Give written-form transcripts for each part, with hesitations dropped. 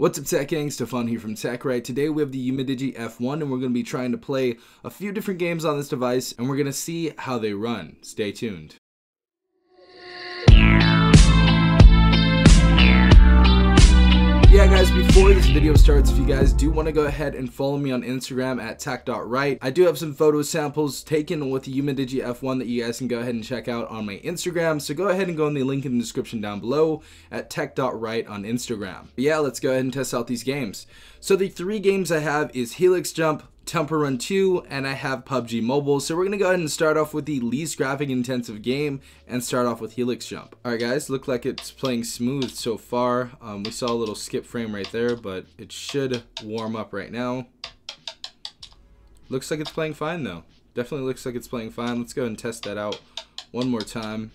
What's up, Tech Gang? Stefan here from TechRight. Today we have the Umidigi F1 and we're going to be trying to play a few different games on this device and we're going to see how they run. Stay tuned. Yeah guys, before this video starts, if you guys do want to go ahead and follow me on Instagram at tech.right, I do have some photo samples taken with the Umidigi F1 that you guys can go ahead and check out on my Instagram. So go ahead and go in the link in the description down below at tech.right on Instagram. But yeah, let's go ahead and test out these games. So the three games I have is Helix Jump, Temple Run 2, and I have PUBG Mobile. So we're going to go ahead and start off with the least graphic intensive game and start off with Helix Jump. Alright guys, look like it's playing smooth so far. We saw a little skip frame right there, but it should warm up right now. Looks like it's playing fine though. Definitely looks like it's playing fine. Let's go ahead and test that out one more time.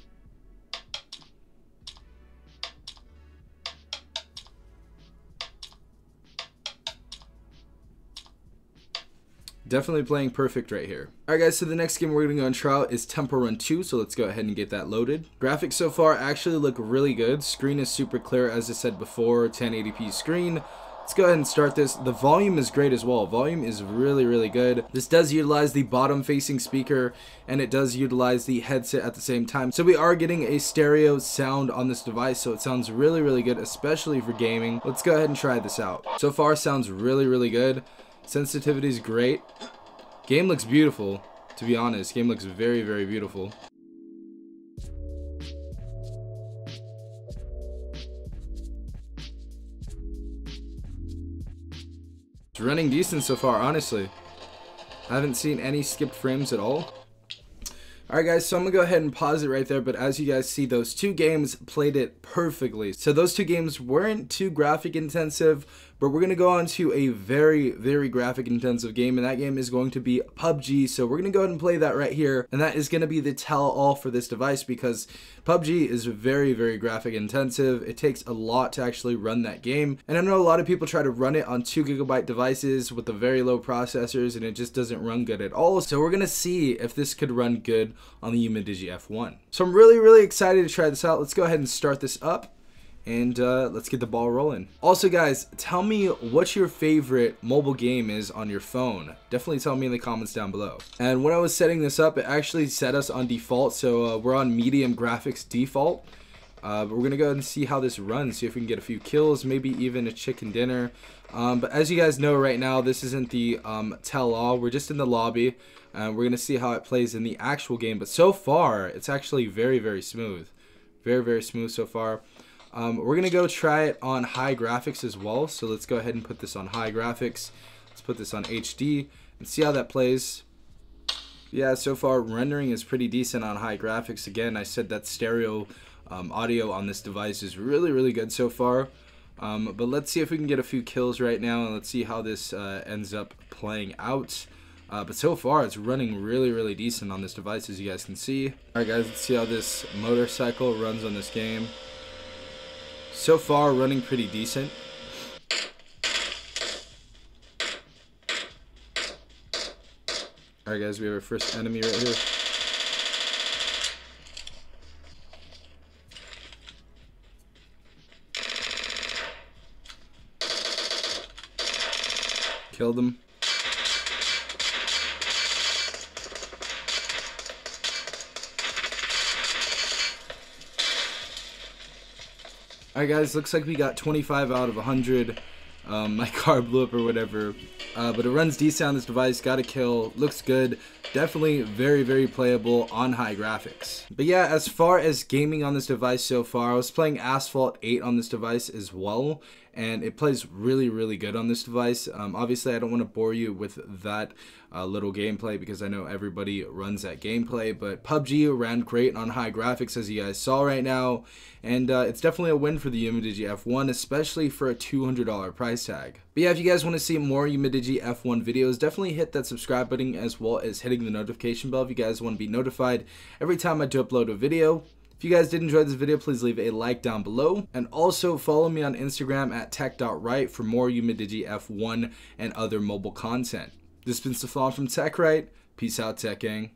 Definitely playing perfect right here. Alright guys, so the next game we're going to go and try out is Temple Run 2, so let's go ahead and get that loaded. Graphics so far actually look really good. Screen is super clear, as I said before, 1080p screen. Let's go ahead and start this. The volume is great as well. Volume is really good. This does utilize the bottom facing speaker and it does utilize the headset at the same time. So we are getting a stereo sound on this device, so it sounds really good, especially for gaming. Let's go ahead and try this out. So far sounds really good. Sensitivity is great. Game looks beautiful, to be honest. Game looks very beautiful. It's running decent so far, honestly. I haven't seen any skipped frames at all. Alright guys, so I'm going to go ahead and pause it right there, but as you guys see, those two games played it perfectly. So those two games weren't too graphic intensive, but we're going to go on to a very graphic intensive game, and that game is going to be PUBG. So we're going to go ahead and play that right here, and that is going to be the tell-all for this device because PUBG is very graphic intensive. It takes a lot to actually run that game, and I know a lot of people try to run it on 2GB devices with the very low processors, and it just doesn't run good at all. So we're going to see if this could run good on the Umidigi F1. So I'm really excited to try this out. Let's go ahead and start this up. And let's get the ball rolling. Also guys, tell me what your favorite mobile game is on your phone. Definitely tell me in the comments down below. And when I was setting this up, it actually set us on default, so we're on medium graphics default. But we're gonna go ahead and see how this runs, see if we can get a few kills, maybe even a chicken dinner. But as you guys know right now, this isn't the tell-all. We're just in the lobby. We're gonna see how it plays in the actual game. But so far, it's actually very smooth. Very smooth so far. We're going to go try it on high graphics as well. So let's go ahead and put this on high graphics. Let's put this on HD and see how that plays. Yeah, so far rendering is pretty decent on high graphics. Again, I said that stereo audio on this device is really good so far. But let's see if we can get a few kills right now, and let's see how this ends up playing out. But so far it's running really decent on this device, as you guys can see. Alright guys, let's see how this motorcycle runs on this game. So far, running pretty decent. Alright guys, we have our first enemy right here. Killed him. Alright guys, looks like we got 25 out of 100. My car blew up or whatever. But it runs decent on this device, got a kill, looks good. Definitely very playable on high graphics. But yeah, as far as gaming on this device so far, I was playing Asphalt 8 on this device as well. And it plays really good on this device. Obviously, I don't want to bore you with that little gameplay because I know everybody runs that gameplay. But PUBG ran great on high graphics, as you guys saw right now. And it's definitely a win for the Umidigi F1, especially for a $200 price tag. But yeah, if you guys want to see more Umidigi F1 videos, definitely hit that subscribe button as well as hitting the notification bell if you guys want to be notified every time I do upload a video. If you guys did enjoy this video, please leave a like down below. And also follow me on Instagram at tech.right for more Umidigi F1 and other mobile content. This has been Stefan from TechRight. Peace out, Tech Gang.